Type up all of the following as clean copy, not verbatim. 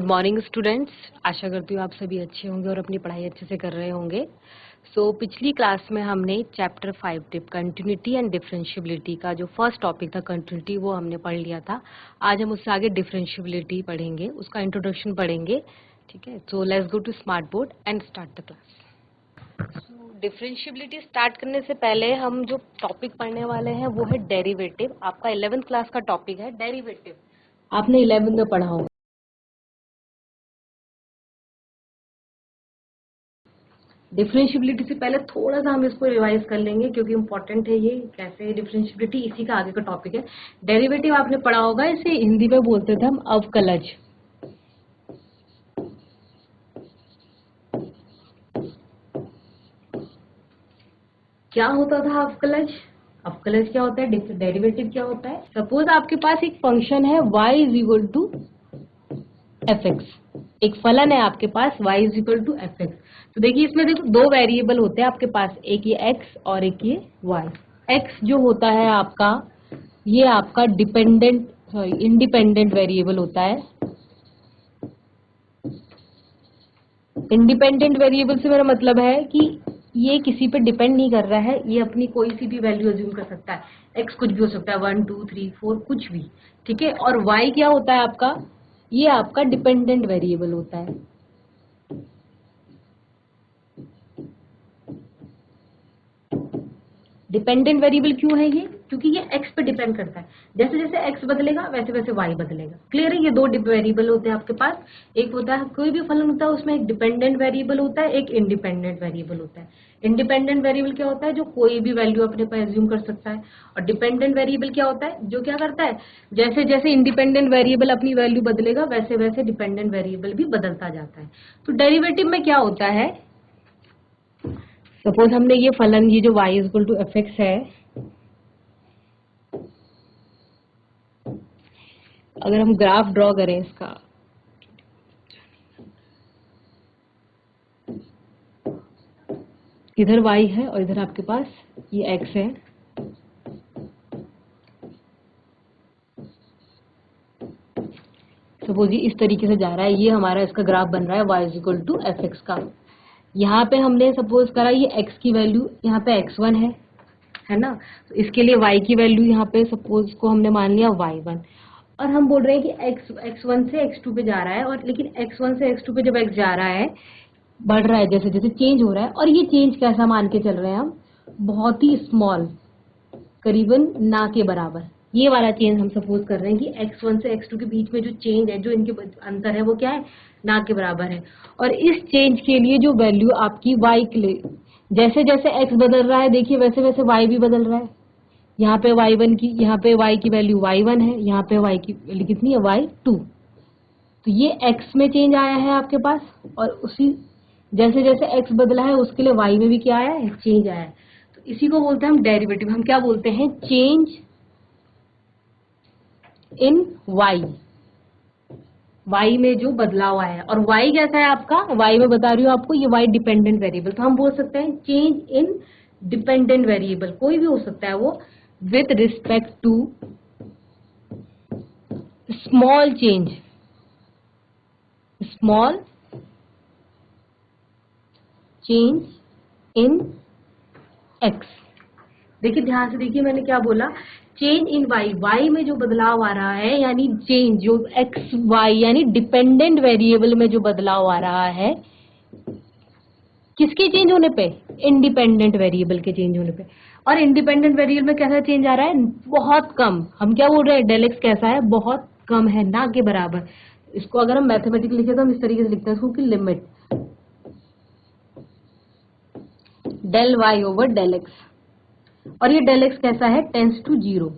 Morning students. आशा करती हूँ आप सभी अच्छे होंगे और अपनी पढ़ाई अच्छे से कर रहे होंगे। पिछली क्लास में हमने chapter 5 tip continuity and differentiability का जो फर्स्ट टॉपिक था कंटिन्यूटी वो हमने पढ़ लिया था। आज हम उससे आगे डिफरेंशियबिलिटी पढ़ेंगे, उसका इंट्रोडक्शन पढ़ेंगे। ठीक है, so let's go to smart board and start the class. Differentiability start करने से पहले हम जो टॉपिक पढ़ने वाले हैं वो है डेरिवेटिव। आपका 11th क्लास का टॉपिक है डेरिवेटिव, आपने 11th में पढ़ा होगा। डिफरेंशियबिलिटी से पहले थोड़ा सा हम इसको रिवाइज कर लेंगे क्योंकि इंपॉर्टेंट है ये, कैसे डिफरेंशियबिलिटी, इसी का आगे का टॉपिक है। डेरिवेटिव आपने पढ़ा होगा, इसे हिंदी में बोलते थे हम अवकलज। क्या होता था अवकलज? अवकलज क्या होता है, डेरिवेटिव क्या होता है? सपोज आपके पास एक फंक्शन है y is equal to F X, एक फलन है आपके पास y is equal to F X. तो देखिए इसमें देखो दो वेरिएबल होते हैं आपके पास, एक ये x और एक ये y। x जो होता है आपका, ये आपका इंडिपेंडेंट वेरिएबल होता है। इंडिपेंडेंट वेरिएबल से मेरा मतलब है कि ये किसी पे डिपेंड नहीं कर रहा है, ये अपनी कोई सी भी वैल्यू अज्यूम कर सकता है। x कुछ भी हो सकता है, 1 2 3 4 कुछ भी। ठीक है, और y क्या होता है आपका, ये आपका डिपेंडेंट वेरिएबल होता है। डिपेंडेंट वेरिएबल क्यों है ये? क्योंकि ये x पे डिपेंड करता है। जैसे जैसे x बदलेगा वैसे वैसे y बदलेगा। क्लियर है? ये दो वेरिएबल होते हैं आपके पास। एक होता है, कोई भी फलन होता है उसमें एक डिपेंडेंट वेरिएबल होता है, एक इंडिपेंडेंट वेरिएबल होता है। इंडिपेंडेंट वेरिएबल क्या होता है? जो कोई भी वैल्यू अपने पर एज्यूम कर सकता है। और डिपेंडेंट वेरिएबल क्या होता है? जो क्या करता है, जैसे जैसे इंडिपेंडेंट वेरिएबल अपनी वैल्यू बदलेगा वैसे वैसे डिपेंडेंट वेरिएबल भी बदलता जाता है। तो डेरिवेटिव में क्या होता है, सपोज हमने ये फलन, ये जो y is equal to F X है, अगर हम ग्राफ ड्रॉ करें इसका, इधर y है और इधर आपके पास ये x है। सपोज ये इस तरीके से जा रहा है, ये हमारा इसका ग्राफ बन रहा है y is equal to F X का। यहाँ पे हमने सपोज करा ये x की वैल्यू यहाँ पे x1 है ना, तो इसके लिए y की वैल्यू यहाँ पे सपोज को हमने मान लिया y1, और हम बोल रहे हैं कि x1 से x2 पे जा रहा है, और लेकिन x1 से x2 पे जब x जा रहा है, बढ़ रहा है, जैसे जैसे चेंज हो रहा है, और ये चेंज कैसा मान के चल रहे हैं हम, बहुत ही स्मॉल, करीबन ना के बराबर। ये वाला चेंज हम सपोज कर रहे हैं कि x1 से x2 के बीच में जो चेंज है, जो इनके अंतर है, वो क्या है, ना के बराबर है। और इस चेंज के लिए जो वैल्यू आपकी y के लिए, जैसे जैसे x बदल रहा है देखिए वैसे वैसे y भी बदल रहा है। यहाँ पे y1 की, यहाँ पे y की वैल्यू y1 है, यहाँ पे y की वैल्यू कितनी है, y2। तो ये x में चेंज आया है आपके पास, और उसी जैसे जैसे x बदला है उसके लिए y में भी क्या आया है, चेंज आया है। तो इसी को बोलते हैं हम डेरिवेटिव। हम क्या बोलते हैं, चेंज इन y में जो बदलाव आया है। और y कैसा है आपका, y में बता रही हूँ आपको, ये y डिपेंडेंट वेरिएबल, तो हम बोल सकते हैं चेंज इन डिपेंडेंट वेरिएबल, कोई भी हो सकता है वो, with respect to small change, small change in x। देखिए ध्यान से देखिए, मैंने क्या बोला, चेंज इन y में जो बदलाव आ रहा है, यानी चेंज जो x y यानी डिपेंडेंट वेरिएबल में जो बदलाव आ रहा है, किसके चेंज होने पे, इंडिपेंडेंट वेरिएबल के चेंज होने पे। और इंडिपेंडेंट वेरिएबल में कैसा चेंज आ रहा है, बहुत कम। हम क्या बोल रहे हैं, डेल एक्स कैसा है, बहुत कम है, ना के बराबर। इसको अगर हम मैथमेटिकली लिखे तो हम इस तरीके से लिखते हैं इसको कि limit del Y over del X, और ये डेल एक्स कैसा है, टेंस टू 0।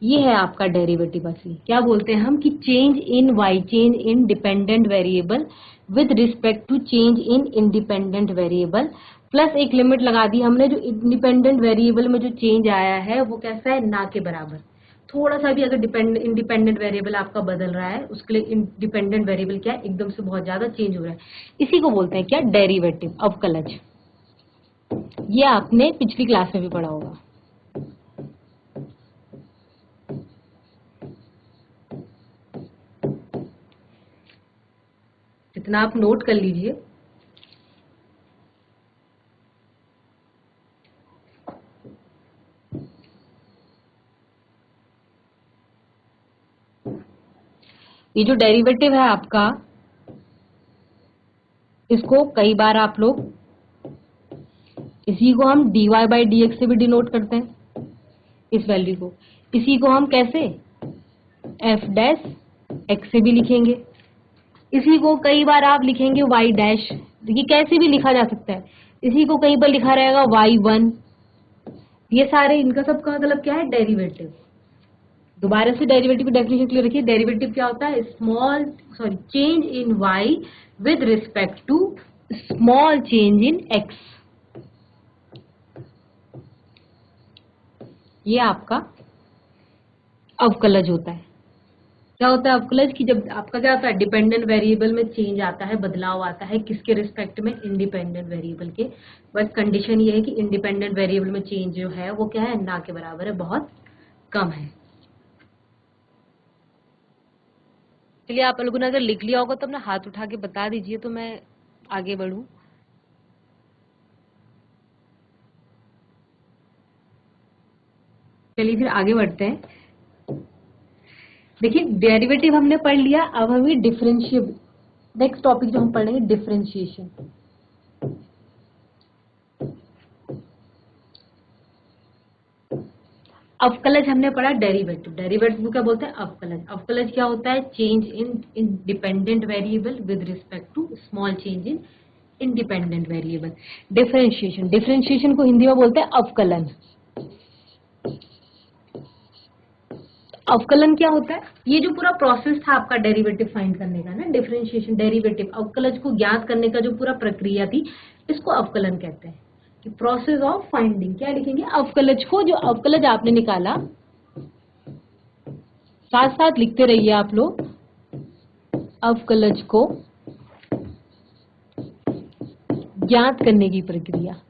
ये है आपका डेरिवेटिव। असली क्या बोलते हैं हम, कि change in y, change in dependent variable with respect to change in independent variable, plus एक लिमिट लगा दी हमने, जो इंडिपेंडेंट वेरिएबल में जो चेंज आया है वो कैसा है, ना के बराबर। थोड़ा सा भी अगर इंडिपेंडेंट वेरिएबल आपका बदल रहा है, उसके लिए इंडिपेंडेंट वेरिएबल क्या है, एकदम से बहुत ज्यादा चेंज हो रहा है, इसी को बोलते हैं क्या, डेरिवेटिव, अवकलज। ये आपने पिछली क्लास में भी पढ़ा होगा। इतना आप नोट कर लीजिए। ये जो डेरिवेटिव है आपका, इसको कई बार आप लोग, इसी को हम dy बाई dx से भी डिनोट करते हैं, इस वैल्यू को। इसी को हम कैसे f डैश x से भी लिखेंगे। इसी को कई बार आप लिखेंगे y डैश, देखिए कैसे भी लिखा जा सकता है। इसी को कई बार लिखा रहेगा y1। ये सारे, इनका सबका मतलब क्या है, डेरिवेटिव। दोबारा से डेरिवेटिव की डेफिनेशन क्लियर रखिए। डेरिवेटिव क्या होता है, change in y with respect to small change in x। ये आपका अवकलज होता है। क्या होता है अवकलज की, जब आपका क्या होता है, डिपेंडेंट वेरिएबल में चेंज आता है, बदलाव आता है, किसके रिस्पेक्ट में, इंडिपेंडेंट वेरिएबल के। बस कंडीशन ये है कि इंडिपेंडेंट वेरिएबल में चेंज जो है वो क्या है, ना के बराबर है, बहुत कम है। चलिए, आप लोगों ने अगर लिख लिया होगा तो अपना हाथ उठा के बता दीजिए तो मैं आगे बढ़ूं। चलिए फिर आगे बढ़ते हैं। देखिए डेरिवेटिव हमने पढ़ लिया, अब हमें डिफरेंशिएट, नेक्स्ट टॉपिक जो हम पढ़ेंगे डिफरेंशिएशन। अवकलज हमने पढ़ा डेरिवेटिव, डेरिवेटिव क्या बोलते हैं, अवकलज। अवकलज क्या होता है, change in dependent variable with respect to small change in independent variable. Differentiation, differentiation को हिंदी में बोलते हैं अवकलन। अवकलन क्या होता है, ये जो पूरा प्रोसेस था आपका डेरिवेटिव फाइंड करने का ना, डिफरेंशिएशन, डेरिवेटिव, अवकलज को ज्ञात करने का जो पूरा प्रक्रिया थी, इसको अवकलन कहते हैं। कि प्रोसेस ऑफ फाइंडिंग, क्या लिखेंगे, अवकलज को, जो अवकलज आपने निकाला, साथ साथ लिखते रहिए आप लोग, अवकलज को ज्ञात करने की प्रक्रिया।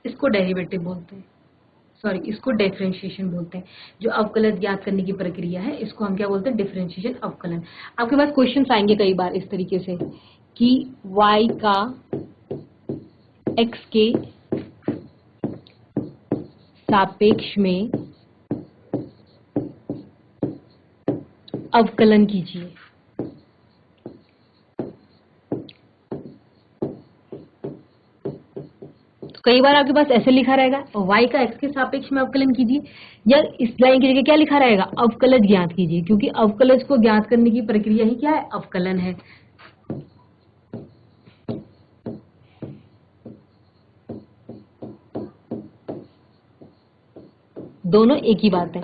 इसको डेरिवेटिव बोलते हैं, इसको डिफरेंशिएशन बोलते हैं। जो अवकलज ज्ञात करने की प्रक्रिया है, इसको हम क्या बोलते हैं, डिफरेंशिएशन, अवकलन। आपके पास क्वेश्चंस आएंगे कई बार इस तरीके से कि y का x के सापेक्ष में अवकलन कीजिए। कई बार आपके पास ऐसे लिखा रहेगा, y का x के सापेक्ष में अवकलन कीजिए, या इस लाइन की जगह क्या लिखा रहेगा, अवकलज ज्ञात कीजिए, क्योंकि अवकलज को ज्ञात करने की प्रक्रिया ही क्या है, अवकलन है। दोनों एक ही बात है।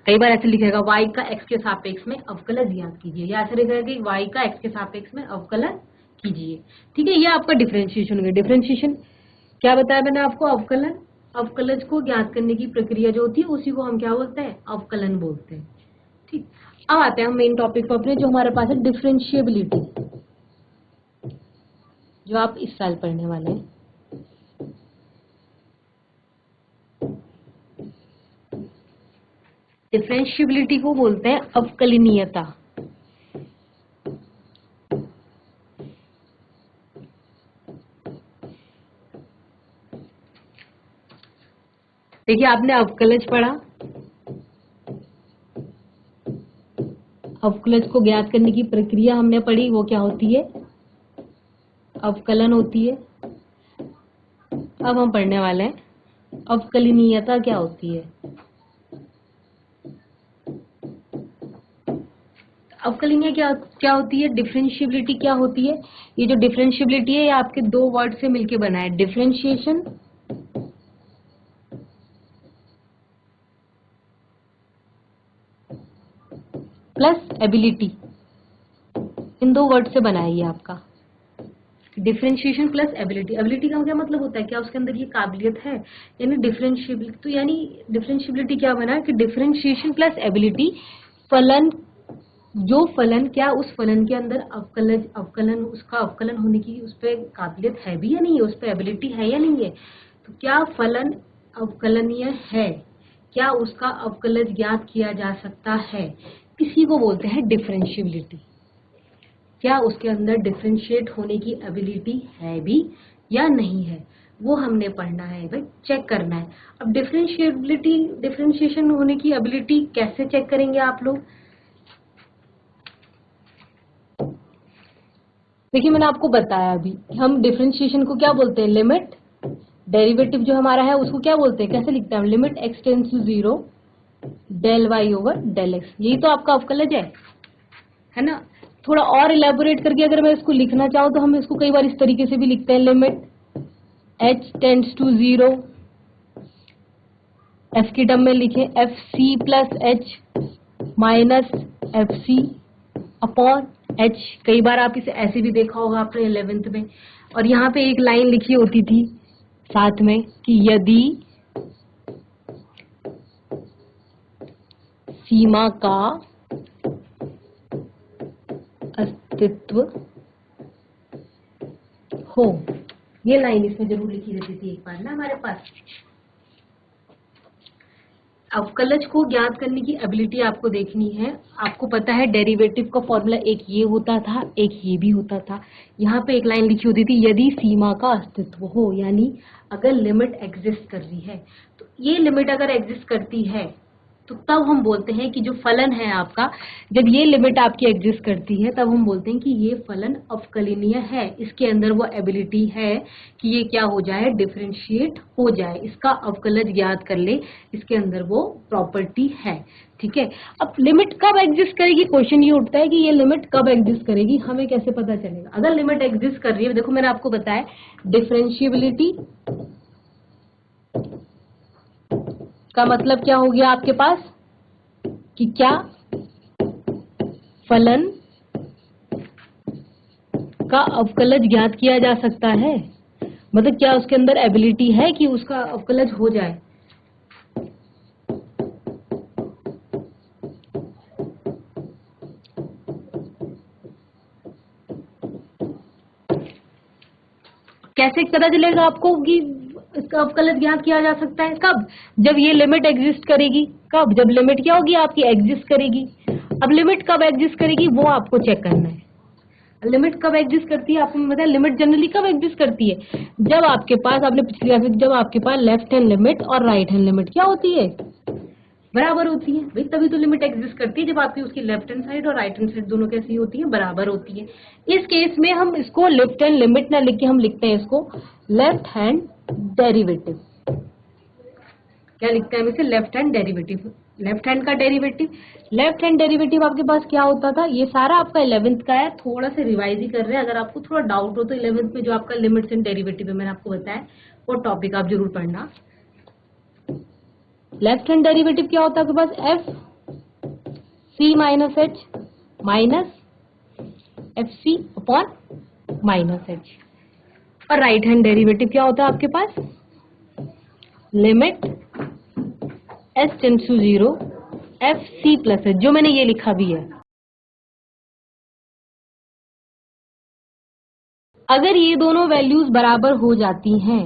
कई बार ऐसे लिखेगा y का x के सापेक्ष में अवकलज ज्ञात कीजिए, या ऐसे लिखेगा कि y का x के सापेक्ष में अवकलन कीजिए। ठीक है, ये आपका डिफरेंशिएशन हो गया। डिफरेंशिएशन क्या बताया मैंने आपको, अवकलन, अवकलज को ज्ञात करने की प्रक्रिया जो होती है उसी को हम क्या बोलते हैं, अवकलन बोलते हैं। ठीक, अब आते हैं हम मेन टॉपिक पर अपने, जो हमारे पास है डिफरेंशिएबिलिटी, जो आप इस साल पढ़ने वाले हैं। डिफरेंशिएबिलिटी को बोलते हैं अवकलनीयता। देखिए आपने अवकलज पढ़ा, अवकलज को ज्ञात करने की प्रक्रिया हमने पढ़ी, वो क्या होती है, अवकलन होती है। अब हम पढ़ने वाले हैं अवकलनीयता क्या होती है। अवकलनीय क्या होती है, डिफरेंशिएबिलिटी क्या होती है। ये जो डिफरेंशिएबिलिटी है, ये आपके दो वर्ड से मिलके बना है, डिफरेंशिएशन प्लस एबिलिटी, इन दो वर्ड से बना है ये आपका डिफरेंशिएशन प्लस एबिलिटी। एबिलिटी का क्या मतलब होता है, क्या उसके अंदर ये काबिलियत है, यानी डिफरेंशिएबिलिटी। तो यानी डिफरेंशिएबिलिटी क्या बना है कि डिफरेंशिएशन प्लस एबिलिटी, फलन जो फलन, क्या उस फलन के अंदर अवकलन उसका अवकलन होने की उस पर काबिलियत है भी या नहीं है, उस पर एबिलिटी है या नहीं है। तो क्या फलन अवकलनीय है, क्या उसका अवकलज ज्ञात किया जा सकता है, इसी को बोलते हैं डिफरेंशिएबिलिटी। क्या उसके अंदर डिफरेंशिएट होने की एबिलिटी है भी या नहीं है, वो हमने पढ़ना है भाई, चेक करना है। अब डिफरेंशिएबिलिटी, डिफरेंशिएशन होने की एबिलिटी कैसे चेक करेंगे आप लोग? देखिए मैंने आपको बताया अभी, हम डिफरेंशिएशन को क्या बोलते हैं, लिमिट डेरिवेटिव जो हमारा है उसको क्या बोलते हैं, कैसे लिखते हैं हम, limit x tends to 0 del y over del x। यही तो आपका अवकलज है ना। थोड़ा और इलेबोरेट करके अगर मैं इसको लिखना चाहूँ तो हम इसको कई बार इस तरीके से भी लिखते हैं, limit h tends to 0, f की टर्म में लिखे F C plus H minus F C upon h। कई बार आप इसे ऐसे भी देखा होगा आपने 11th में। और यहाँ पे एक लाइन लिखी होती थी साथ में कि यदि सीमा का अस्तित्व हो, ये लाइन इसमें जरूर लिखी रहती थी एक बार ना हमारे पास। अवकलज को ज्ञात करने की एबिलिटी आपको देखनी है। आपको पता है डेरिवेटिव का फॉर्मूला एक ये होता था, एक ये भी होता था। यहाँ पे एक लाइन लिखी होती थी, यदि सीमा का अस्तित्व हो, यानी अगर लिमिट एग्जिस्ट कर रही है। तो ये लिमिट अगर एग्जिस्ट करती है तो तब हम बोलते हैं कि जो फलन है आपका, जब ये लिमिट आपकी एग्जिस्ट करती है तब हम बोलते हैं कि ये फलन अवकलनीय है, इसके अंदर वो एबिलिटी है कि ये क्या हो जाए, डिफरेंशिएट हो जाए, इसका अवकलज ज्ञात कर ले, इसके अंदर वो प्रॉपर्टी है। ठीक है, अब लिमिट कब एग्जिस्ट करेगी, क्वेश्चन ये उठता है कि ये लिमिट कब एग्जिस्ट करेगी, हमें कैसे पता चलेगा। अगर लिमिट एग्जिस्ट कर रही है, देखो मैंने आपको बताया डिफरेंशिएबिलिटी का मतलब क्या हो गया आपके पास, कि क्या फलन का अवकलज ज्ञात किया जा सकता है, मतलब क्या उसके अंदर एबिलिटी है कि उसका अवकलज हो जाए। कैसे पता चलेगा आपको कि इसका अवकलज ज्ञात किया जा सकता है, कब, जब ये लिमिट एग्जिस्ट करेगी। कब, जब लिमिट क्या होगी आपकी, एग्जिस्ट करेगी। अब लिमिट कब एग्जिस्ट करेगी वो आपको चेक करना है। लिमिट कब एग्जिस्ट करती है आपको बताया, लिमिट जनरली कब एग्जिस्ट करती है, जब आपके पास, आपने पिछली क्लास में, जब आपके पास लेफ्ट हैंड लिमिट और राइट हैंड लिमिट क्या होती है, बराबर होती है भाई, तभी तो लिमिट एग्जिस्ट करती है, जब आपकी उसकी लेफ्ट हैंड साइड और राइट हैंड साइड दोनों कैसी होती है, बराबर होती है। इस केस में हम इसको लेफ्ट हैंड लिमिट ना लिख के हम लिखते हैं इसको लेफ्ट हैंड डेरिवेटिव। क्या लिखते हैं हम इसे, left hand derivative. Left hand का डेरिवेटिव, लेफ्ट हैंड डेरिवेटिव आपके पास क्या होता था, ये सारा आपका 11th का है, थोड़ा सा रिवाइज ही कर रहे हैं। अगर आपको थोड़ा डाउट हो तो 11th में जो आपका लिमिट्स एंड डेरिवेटिव है मैंने आपको बताया, वो टॉपिक आप जरूर पढ़ना। लेफ्ट हैंड डेरिवेटिव क्या होता है आपके पास, F C minus H minus F C upon minus H. और राइट हैंड डेरिवेटिव क्या होता है आपके पास, limit S tends to 0 F C plus H, जो मैंने ये लिखा भी है। अगर ये दोनों वैल्यूज बराबर हो जाती हैं,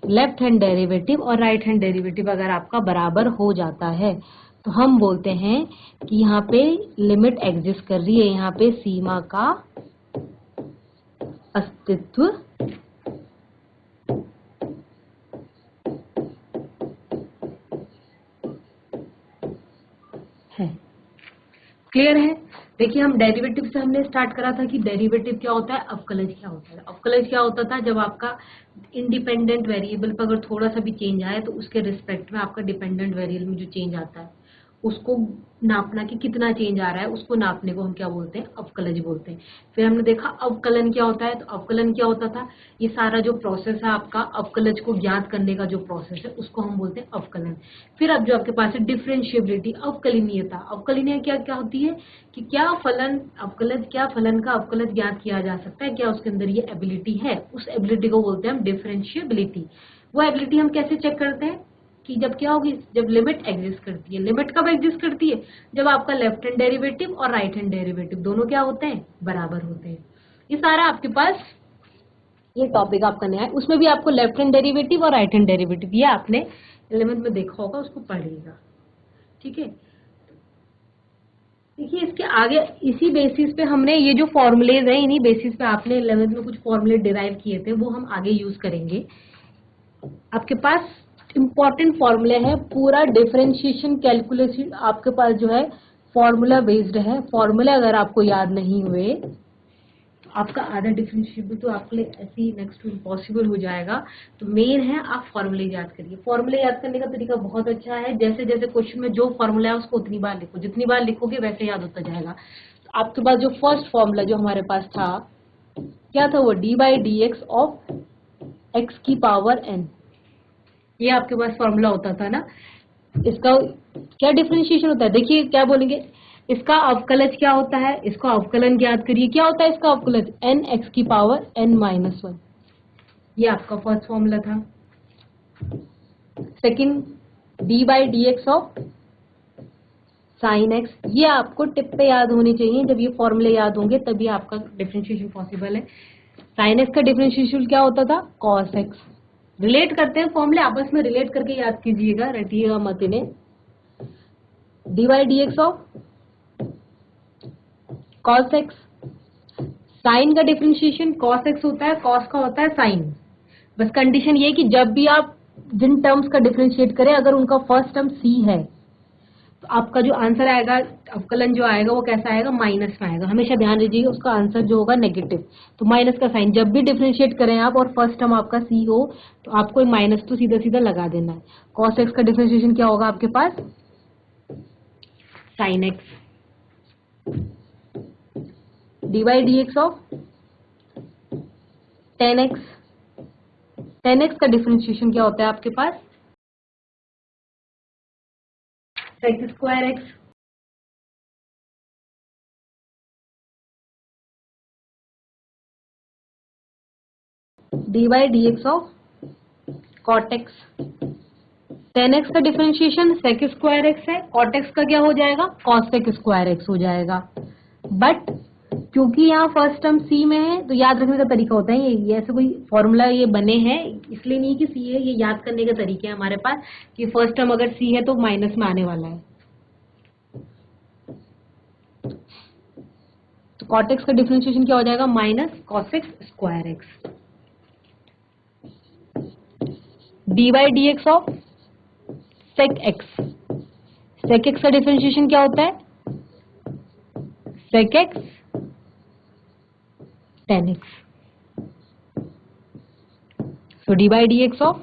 लेफ्ट हैंड डेरिवेटिव और राइट हैंड डेरिवेटिव अगर आपका बराबर हो जाता है, तो हम बोलते हैं कि यहाँ पे लिमिट एग्जिस्ट कर रही है, यहाँ पे सीमा का अस्तित्व है। क्लियर है। देखिए हम डेरिवेटिव से हमने स्टार्ट करा था कि डेरिवेटिव क्या होता है, अवकलज क्या होता है। अवकलज क्या होता था, जब आपका इंडिपेंडेंट वेरिएबल पर अगर थोड़ा सा भी चेंज आए तो उसके रिस्पेक्ट में आपका डिपेंडेंट वेरिएबल में जो चेंज आता है उसको नापना कि कितना चेंज आ रहा है, उसको नापने को हम क्या बोलते हैं, अवकलज बोलते हैं। फिर हमने देखा अवकलन क्या होता है, तो अवकलन क्या होता था, ये सारा जो प्रोसेस है आपका अवकलज को ज्ञात करने का जो प्रोसेस है उसको हम बोलते हैं अवकलन। फिर अब जो आपके पास है डिफरेंशिएबिलिटी, अवकलनीयता। अवकलनीय क्या क्या होती है कि क्या फलन अवकलज, क्या फलन का अवकलज ज्ञात किया जा सकता है, क्या उसके अंदर ये एबिलिटी है, उस एबिलिटी को बोलते हैं हम डिफरेंशिएबिलिटी। वो एबिलिटी हम कैसे चेक करते हैं, कि जब क्या होगी, जब लिमिट एग्जिस्ट करती है। लिमिट कब एग्जिस्ट करती है, जब आपका लेफ्ट हैंड डेरिवेटिव और राइट हैंड डेरिवेटिव दोनों क्या होते हैं, बराबर होते हैं। ये सारा आपके पास ये टॉपिक आपका नया है, उसमें भी आपको लेफ्ट हैंड डेरिवेटिव और राइट हैंड डेरिवेटिव ये आपने 11th में देखा होगा, उसको पढ़िएगा। ठीक है, देखिए इसके आगे इसी बेसिस पे हमने ये जो फॉर्मूलेज हैं, इन्हीं बेसिस पे आपने 11th में कुछ फॉर्मूले डिराइव किए थे, वो हम आगे यूज करेंगे। आपके पास इंपॉर्टेंट फॉर्मूले हैं, पूरा डिफरेंशिएशन कैलकुलेशन आपके पास जो है फॉर्मूला बेस्ड है। फॉर्मूला अगर आपको याद नहीं हुए तो आपका आधा डिफरेंशिएशन भी तो आपके लिए ऐसे ही नेक्स्ट टू इम्पॉसिबल हो जाएगा। तो मेन है आप फॉर्मूले याद करिए। फॉर्मूले याद करने का तरीका बहुत अच्छा है, जैसे जैसे क्वेश्चन में जो फॉर्मूला है उसको उतनी बार लिखो, जितनी बार लिखोगे वैसे याद होता जाएगा। तो आपके पास जो फर्स्ट फॉर्मूला जो हमारे पास था, क्या था वो, d/dx ऑफ x की पावर n। ये आपके पास फॉर्मूला होता था ना। इसका क्या डिफरेंशिएशन होता है, देखिए क्या बोलेंगे, इसका अवकलज क्या होता है, इसका अवकलन ज्ञात करिए। क्या होता है इसका अवकलज, n x की पावर n-1। ये आपका फर्स्ट फॉर्मूला था। Second, d/dx of sine x। ये आपको टिप पे याद होनी चाहिए, जब ये फॉर्मूले याद होंगे तभी आपका डिफरेंशिएशन पॉसिबल है। साइन x का डिफरेंशिएशन क्या होता था, cos x। रिलेट करते हैं फॉर्मूले, आपस में रिलेट करके याद कीजिएगा, रटिएगा मत इन्हें। d/dx of cos x, sine का डिफरेंशिएशन cos x होता है, cos का होता है साइन। बस कंडीशन ये कि जब भी आप जिन टर्म्स का डिफरेंशिएट करें, अगर उनका फर्स्ट टर्म c है तो आपका जो आंसर आएगा, अवकलन जो आएगा वो कैसा आएगा, माइनस में आएगा। हमेशा ध्यान दीजिएगा, उसका आंसर जो होगा नेगेटिव। तो माइनस का साइन जब भी डिफरेंशिएट करें आप और फर्स्ट टर्म आपका सी हो तो आपको माइनस तो सीधा सीधा लगा देना है। कॉस एक्स का डिफरेंशिएशन क्या होगा आपके पास, sine X. dy/dx of tan X. Tan X का डिफरेंशिएशन क्या होता है आपके पास, sec square X. dy/dx of cot X. Tan X का डिफरेंशिएशन सेक स्क्वायर एक्स है, कॉट एक्स का क्या हो जाएगा, कॉस सेक स्क्वायर एक्स हो जाएगा। बट क्योंकि यहाँ फर्स्ट टर्म सी में है तो याद रखने का तरीका होता है ये ऐसे कोई फॉर्मूला ये बने हैं इसलिए नहीं कि सी है, ये याद करने के तरीके हैं हमारे पास कि फर्स्ट टर्म अगर सी है तो माइनस में आने वाला है। तो कॉट एक्स का डिफरेंशिएशन क्या हो जाएगा, minus cos X square X. dy/dx of sec X. Sec X का डिफरेंशिएशन क्या होता है, sec X tan X. So dy/dx of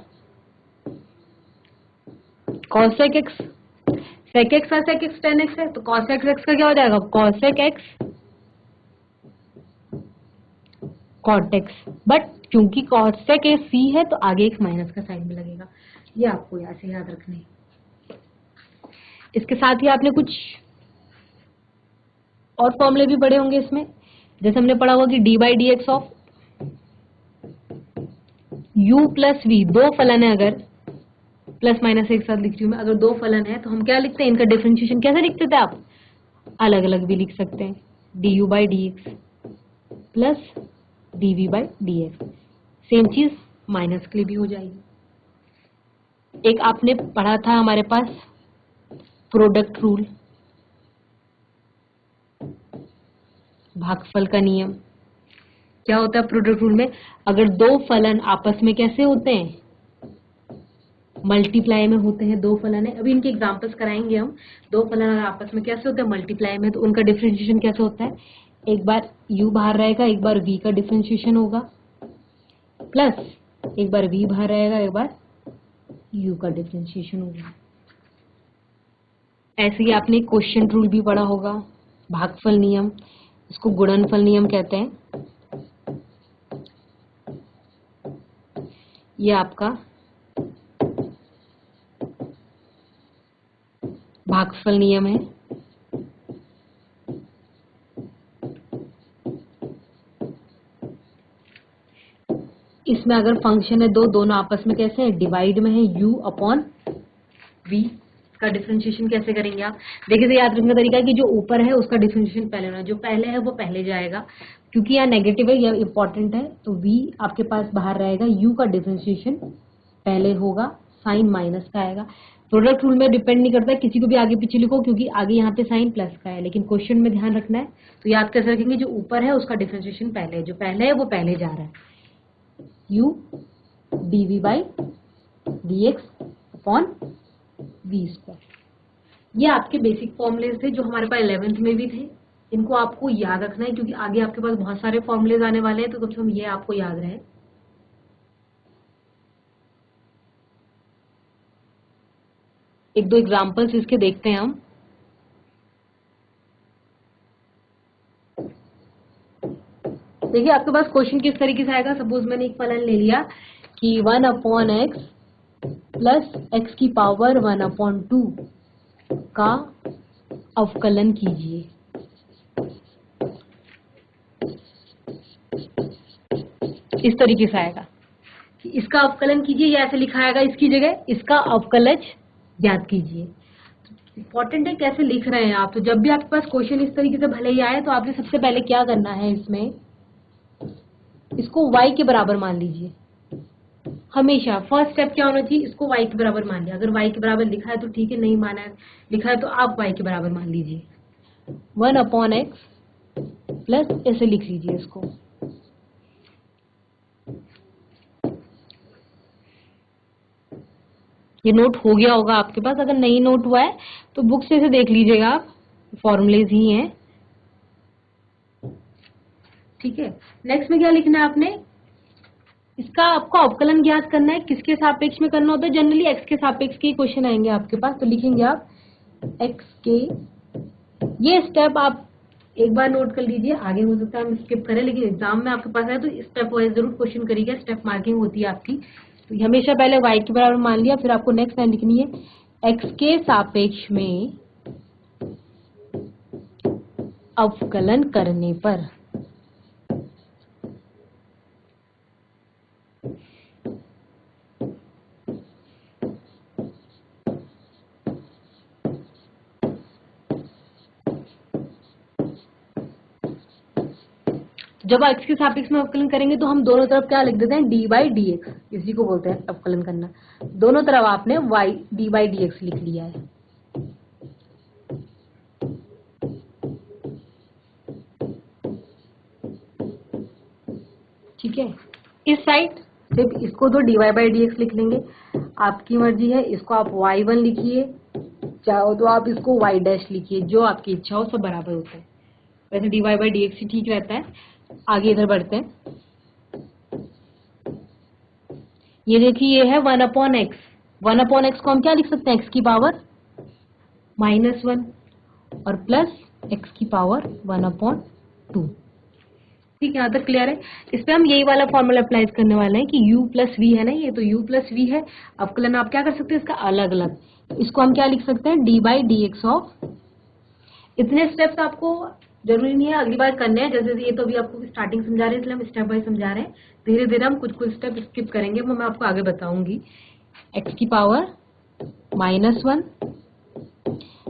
cos sec x, sec x और sec x tan x है तो cos x x का क्या हो जाएगा, cos sec x cot x। But क्योंकि cos sec x c है तो आगे एक माइनस का साइन भी लगेगा, ये आपको ऐसे याद रखना है। इसके साथ ही आपने कुछ और फॉर्मूले भी पढ़े होंगे इसमें, जैसे हमने पढ़ा होगा कि dy/dx of u plus v, दो फलन है, अगर प्लस माइनस एक साथ लिख रही हूँ मैं, अगर दो फलन है तो हम क्या लिखते हैं, इनका डिफरेंशिएशन कैसे लिखते थे आप, अलग अलग भी लिख सकते हैं, du/dx प्लस dv/dx। सेम चीज माइनस के लिए भी हो जाएगी। एक आपने पढ़ा था हमारे पास प्रोडक्ट रूल, भागफल का नियम। क्या होता है प्रोडक्ट रूल में, अगर दो फलन आपस में कैसे होते हैं, मल्टीप्लाई में होते हैं। दो फलन है, अभी इनके एग्जांपल्स कराएंगे हम। दो फलन अगर आपस में कैसे होते हैं, मल्टीप्लाई में, तो उनका डिफरेंशिएशन कैसे होता है, एक बार u बाहर रहेगा, एक बार v का डिफरेंशिएशन होगा, प्लस एक बार v बाहर रहेगा, एक बार u का डिफरेंशिएशन होगा। ऐसे ही आपने क्वोशिएंट रूल भी पढ़ा होगा, भागफल नियम, इसको गुणनफल नियम कहते हैं। ये आपका भागफल नियम है। इसमें अगर फंक्शन है दो, दोनों आपस में कैसे है, डिवाइड में है u अपॉन v का डिफरेंशिएशन कैसे करेंगे आप? देखिए तो याद रखने का तरीका है कि जो ऊपर है उसका डिफरेंशिएशन पहले होना, जो पहले है वो पहले जाएगा, क्योंकि यहाँ नेगेटिव है, यह इंपॉर्टेंट है। तो v आपके पास बाहर रहेगा, u का डिफरेंशिएशन पहले होगा, साइन माइनस का आएगा। प्रोडक्ट रूल में डिपेंड नहीं करता है, किसी को भी आगे पीछे लिखो, क्योंकि आगे यहाँ पे साइन प्लस का है, लेकिन क्वेश्चन में ध्यान रखना है। तो याद कैसे रखेंगे, जो ऊपर है उसका डिफरेंशिएशन पहले है, जो पहले है वो पहले जा रहा है, u dv by dx upon v square. ये आपके बेसिक फॉर्मूलेज थे जो हमारे पास 11th में भी थे। इनको आपको याद रखना है, क्योंकि आगे आपके पास बहुत सारे फॉर्मूलेज आने वाले हैं, तो कम से कम ये आपको याद रहे। एक दो एग्जांपल्स इसके देखते हैं हम। देखिए आपके पास क्वेश्चन किस तरीके से आएगा। सपोज मैंने एक फलन ले लिया कि 1 अपॉन एक्स प्लस एक्स की पावर 1 अपॉन 2 का अवकलन कीजिए। इस तरीके से आएगा कि इसका अवकलन कीजिए, या ऐसे लिखा आएगा इसकी जगह इसका अवकलज ज्ञात कीजिए। इंपॉर्टेंट है कैसे लिख रहे हैं आप। तो जब भी आपके पास क्वेश्चन इस तरीके से भले ही आए, तो आपने सबसे पहले क्या करना है, इसमें इसको y के बराबर मान लीजिए। हमेशा फर्स्ट स्टेप क्या होना चाहिए, इसको y के बराबर मान लिया। अगर y के बराबर लिखा है तो ठीक है, नहीं माना है लिखा है तो आप y के बराबर मान लीजिए। 1 अपॉन एक्स प्लस ऐसे लिख लीजिए इसको। ये नोट हो गया होगा आपके पास, अगर नहीं नोट हुआ है तो बुक से इसे देख लीजिएगा आप, फॉर्मूलेज ही हैं। ठीक है, नेक्स्ट में क्या लिखना है आपने, इसका आपको अवकलन ज्ञात करना है। किसके सापेक्ष में करना होता है, जनरली एक्स के सापेक्ष के क्वेश्चन आएंगे आपके पास, तो लिखेंगे आप एक्स के। ये स्टेप आप एक बार नोट कर लीजिए, आगे हो सकता है हम स्किप करें, लेकिन एग्जाम में आपके पास है तो स्टेप वाइज जरूर क्वेश्चन करिएगा, स्टेप मार्किंग होती है आपकी। तो हमेशा पहले y के बराबर मान लिया, फिर आपको नेक्स्ट लाइन लिखनी है x के सापेक्ष में अवकलन करने पर। जब x के सापेक्ष में अवकलन करेंगे तो हम दोनों तरफ क्या लिख देते हैं, डी बाई डी एक्स, इसी को बोलते हैं अवकलन करना। दोनों तरफ आपने y D by D X लिख लिया है। ठीक है, इस साइड सिर्फ इसको तो D Y by D X लिख लेंगे, आपकी मर्जी है। इसको आप y1 लिखिए, चाहो तो आप इसको y डैश लिखिए, जो आपकी इच्छा हो, सब बराबर होता है। वैसे D Y by D X ही ठीक रहता है। आगे इधर बढ़ते हैं। ये देखिए, ये है 1 अपॉन एक्स। 1 अपॉन एक्स को हम क्या लिख सकते हैं, एक्स की पावर -1 और प्लस एक्स की पावर 1 अपॉन 2। ठीक है, यहाँ तक क्लियर है। इस पे हम यही वाला फॉर्मूला अप्लाई करने वाले हैं कि u प्लस वी है ना, ये तो u प्लस वी है। अवकलन आप क्या कर सकते हैं इसका, अलग अलग। इसको हम क्या लिख सकते हैं, D by D X of. इतने स्टेप्स आपको जरूरी नहीं है, अगली बार करने हैं। जैसे ये तो अभी आपको स्टार्टिंग समझा रहे हैं, इसलिए हम स्टेप बाय समझा रहे हैं। धीरे धीरे हम कुछ कुछ स्टेप स्किप करेंगे, वो मैं आपको आगे बताऊंगी। एक्स की power -1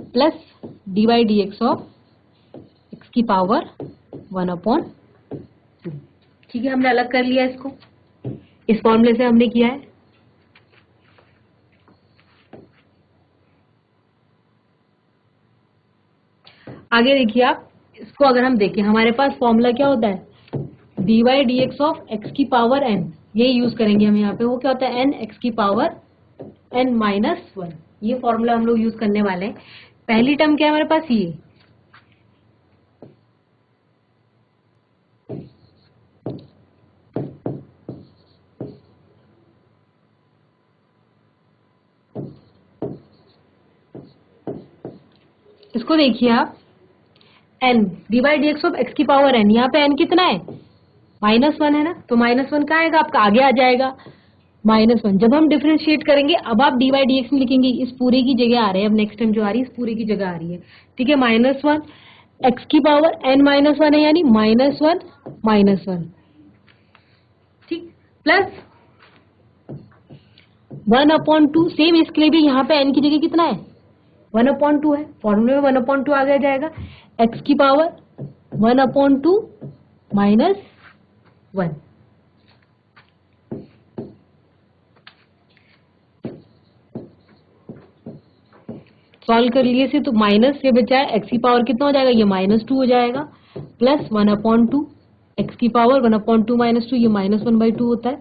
plus D by D X of X की पावर 1 अपॉन 2। ठीक है, हमने अलग कर लिया इसको, इस फॉर्मूले से हमने किया है। आगे देखिए आप, इसको अगर हम देखें, हमारे पास फॉर्मूला क्या होता है, D Y D X of X की पावर n, ये यूज करेंगे हम यहाँ पे। वो क्या होता है, n एक्स की पावर n माइनस 1। ये फॉर्मूला हम लोग यूज करने वाले हैं। पहली टर्म क्या है हमारे पास, ये इसको देखिए आप, n D by D X of X की पावर n, यहाँ पे n कितना है, -1 है ना, तो -1 कहाँ आएगा आपका, आगे आ जाएगा -1। जब हम डिफरेंशिएट करेंगे, अब आप डी बाई डी एक्स में लिखेंगे, इस पूरे की जगह आ रहे हैं, अब नेक्स्ट टाइम जो आ रही है इस पूरे की जगह आ रही है। ठीक है, -1 एक्स की पावर n-1 है, यानी -1 -1। ठीक, प्लस 1/2 सेम इसके लिए भी यहाँ पे n की जगह कितना है 1/2 है, फॉर्मूले में 1/2 आ गया जाएगा, x की पावर 1/2 माइनस 1। सॉल्व कर लिए से तो माइनस से बचा है, x की पावर कितना हो जाएगा, ये -2 हो जाएगा, प्लस 1/2 x की पावर 1/2 -2, ये -1/2 होता है।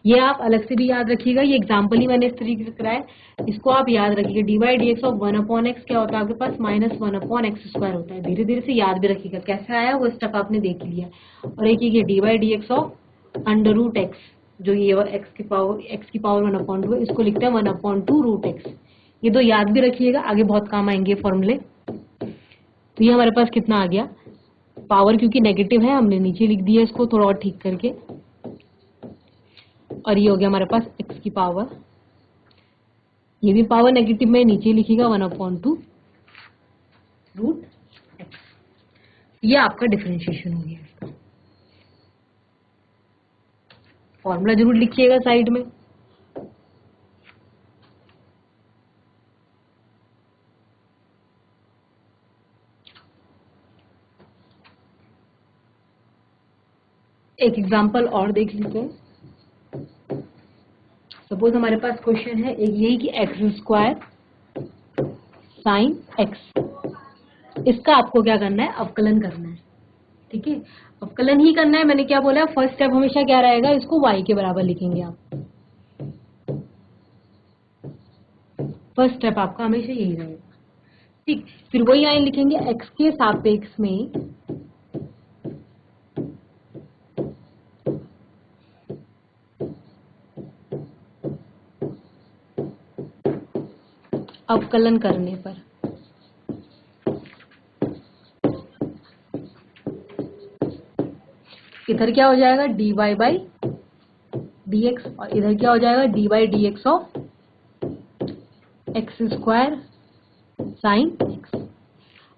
ये आप अलग से भी याद रखिएगा, ये एग्जाम्पल ही मैंने इस तरीके से कराया, इसको आप याद रखिएगा। dy/dx ऑफ 1/x क्या होता है आपके पास, -1/x² होता है। धीरे धीरे से याद भी रखिएगा, कैसे आया वो स्टेप आपने देख लिया। और एक ये dy/dx ऑफ √x, जो ये x की पावर 1/2 है, इसको लिखते हैं 1/√x। ये दो याद भी रखिएगा, आगे बहुत काम आएंगे फॉर्मूले। तो ये हमारे पास कितना आ गया, पावर क्योंकि नेगेटिव है हमने नीचे लिख दिया इसको थोड़ा और ठीक करके, और ये हो गया हमारे पास x की पावर, ये भी पावर नेगेटिव में नीचे लिखिएगा 1/2 रूट x। ये आपका डिफरेंशिएशन हो गया इसका। फॉर्मूला जरूर लिखिएगा साइड में। एक एग्जांपल और देख लेते हैं। सपोज हमारे पास क्वेश्चन है एक यही कि x² sin x, इसका आपको क्या करना है, अवकलन करना है। ठीक है, अवकलन ही करना है। मैंने क्या बोला, फर्स्ट स्टेप हमेशा क्या रहेगा, इसको y के बराबर लिखेंगे आप। फर्स्ट स्टेप आपका हमेशा यही रहेगा। ठीक, फिर वही लाइन लिखेंगे x के सापेक्ष में अवकलन करने पर। इधर क्या हो जाएगा dy/dx और इधर क्या हो जाएगा dy/dx of x² sin x।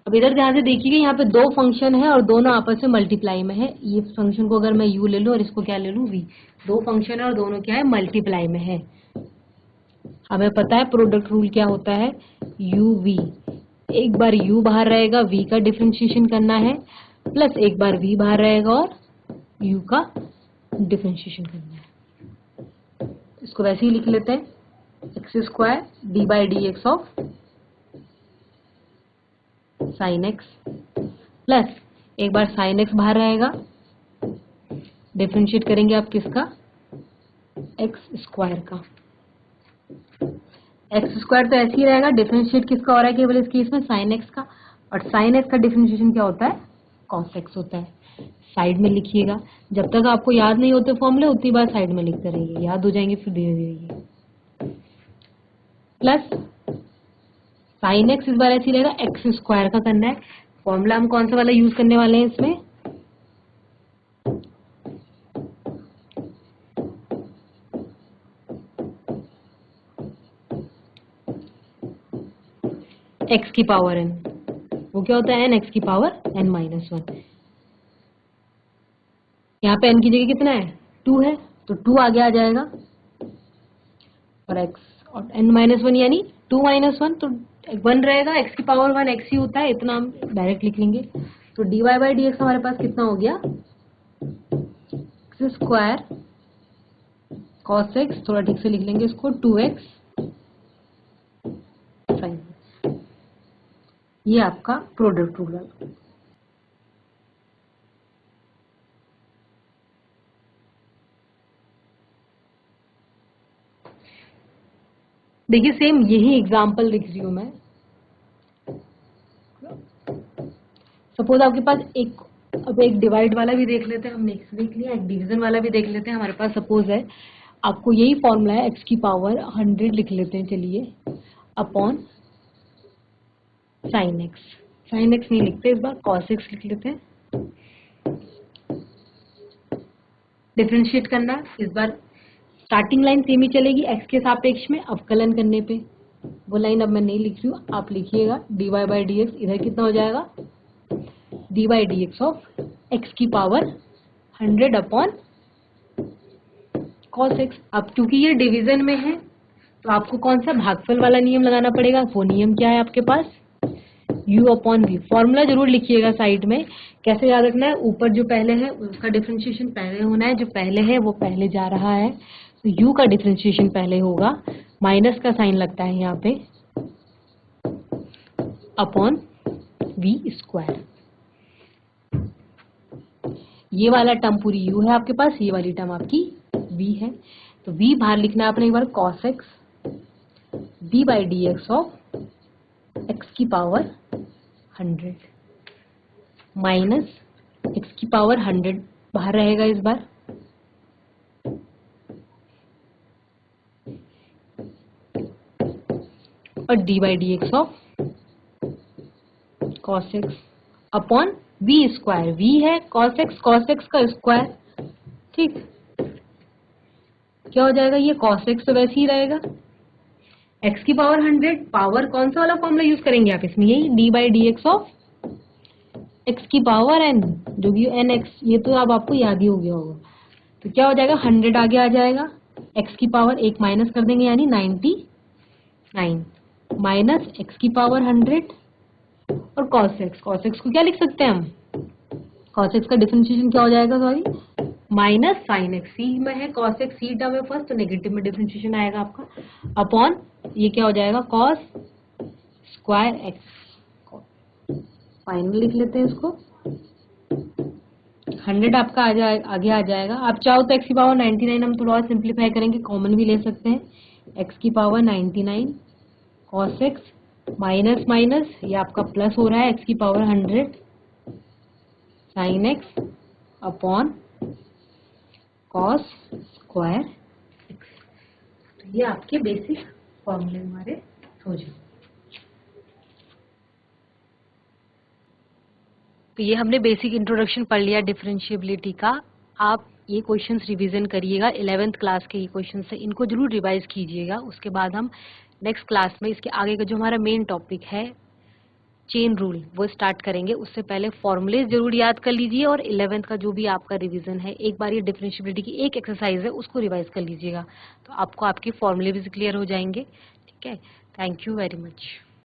अब इधर ध्यान से देखिएगा, यहाँ पे दो फंक्शन है और दोनों आपस में मल्टीप्लाई में है। ये फंक्शन को अगर मैं u ले लूं और इसको क्या ले लूं v, दो फंक्शन है और दोनों क्या है, मल्टीप्लाई में है। हमें पता है प्रोडक्ट रूल क्या होता है, u v, एक बार u बाहर रहेगा, v का डिफरेंशिएशन करना है, प्लस एक बार v बाहर रहेगा और u का डिफरेंशिएशन करना है। इसको वैसे ही लिख लेते हैं, x² dy/dx of sin x, plus एक बार sin x बाहर रहेगा, डिफरेंशिएट करेंगे आप किसका, x² का। x² तो ऐसे ही रहेगा, डिफरेंशिएट किसका हो रहा है केवल इस केस में, sin x का, और sin x का डिफरेंशिएशन क्या होता है, cos x होता है। साइड में लिखिएगा, जब तक आपको याद नहीं होते फॉर्मूले उतनी बार साइड में लिखते रहिए, याद हो जाएंगे फिर धीरे धीरे। प्लस sin x इस बार ऐसे ही रहेगा, x² का करना है। फॉर्मूला हम कौन सा वाला यूज करने वाले हैं इसमें, x की पावर n, वो क्या होता है n x की पावर n-1। यहाँ पे n की जगह कितना है 2 है, तो 2 आगे आ जाएगा, और x और n-1 यानी 2 - 1, तो 1 रहेगा, x की पावर 1 x ही होता है, इतना हम डायरेक्ट लिख लेंगे। तो dy/dx हमारे पास कितना हो गया, x² cos x, थोड़ा ठीक से लिख लेंगे इसको, 2x sin। ये आपका प्रोडक्ट रूल है। देखिए सेम यही एग्जांपल लिख रही हूं मैं। सपोज आपके पास अब एक डिवाइड वाला भी देख लेते हैं, हमने x देख लिया, एक डिवीजन वाला भी देख लेते हैं। हमारे पास सपोज है, आपको यही फॉर्मूला है, x की पावर 100 लिख लेते हैं चलिए, अपॉन sin x नहीं लिखते इस बार, cos x लिख लेते हैं। डिफरेंशिएट करना, इस बार स्टार्टिंग लाइन सेम ही चलेगी, x के सापेक्ष में अवकलन करने पे। वो लाइन अब मैं नहीं लिख रही हूँ, आप लिखिएगा dy/dx, इधर कितना हो जाएगा dy/dx ऑफ x की पावर 100 अपॉन cos x। अब क्योंकि ये डिवीजन में है तो आपको कौन सा भागफल वाला नियम लगाना पड़ेगा। वो नियम क्या है आपके पास, u अपॉन v। फॉर्मूला जरूर लिखिएगा साइड में। कैसे याद रखना है, ऊपर जो पहले है उसका डिफरेंशिएशन पहले होना है, जो पहले है वो पहले जा रहा है, तो u का डिफरेंशिएशन पहले होगा, माइनस का साइन लगता है यहाँ पे, अपॉन v स्क्वायर। ये वाला टर्म पूरी u है आपके पास, ये वाली टर्म आपकी v है। तो v बाहर लिखना है आपने एक बार, cos x d by D X of x की पावर 100 माइनस x की पावर 100 बाहर रहेगा इस बार, और d by D X of cos x upon v square. v है cos x का स्क्वायर, ठीक। क्या हो जाएगा, ये cos x तो वैसे ही रहेगा, x की पावर 100, पावर कौन सा वाला फॉर्मूला यूज करेंगे आप इसमें, यही d by D X of x की पावर n, जो भी nx, ये तो अब आपको याद ही हो गया होगा। तो क्या हो जाएगा, 100 आगे आ जाएगा, x की पावर एक माइनस कर देंगे यानी 99 माइनस x की पावर 100 और cos x को क्या लिख सकते हैं हम, cos x का डिफरेंशिएशन क्या हो जाएगा, सॉरी, माइनस साइन एक्स। सी में है cos x, सी टर्म है फर्स्ट, तो नेगेटिव में डिफरेंशिएशन आएगा आपका, अपॉन ये क्या हो जाएगा, cos स्क्वायर x। फाइनल लिख लेते हैं इसको, 100 आपका आगे आ जाएगा। आप चाहो तो x की पावर 99 हम थोड़ा और सिंप्लीफाई करेंगे, कॉमन भी ले सकते हैं, x की power 99 cos x minus minus ये आपका प्लस हो रहा है, x की power 100 sin x upon cos square x। तो ये आपके बेसिक फॉर्मूले हमारे हो जाए। तो ये हमने बेसिक इंट्रोडक्शन पढ़ लिया डिफरेंशिएबिलिटी का। आप ये क्वेश्चंस रिवीजन करिएगा, 11th क्लास के ये क्वेश्चंस है, इनको जरूर रिवाइज कीजिएगा। उसके बाद हम नेक्स्ट क्लास में इसके आगे का जो हमारा मेन टॉपिक है चेन रूल वो स्टार्ट करेंगे। उससे पहले फॉर्मूलेज जरूर याद कर लीजिए, और 11th का जो भी आपका रिवीजन है, एक बार ये डिफरेंशिएबिलिटी की एक एक्सरसाइज है उसको रिवाइज कर लीजिएगा, तो आपको आपके फॉर्मूले भी क्लियर हो जाएंगे। ठीक है, थैंक यू वेरी मच।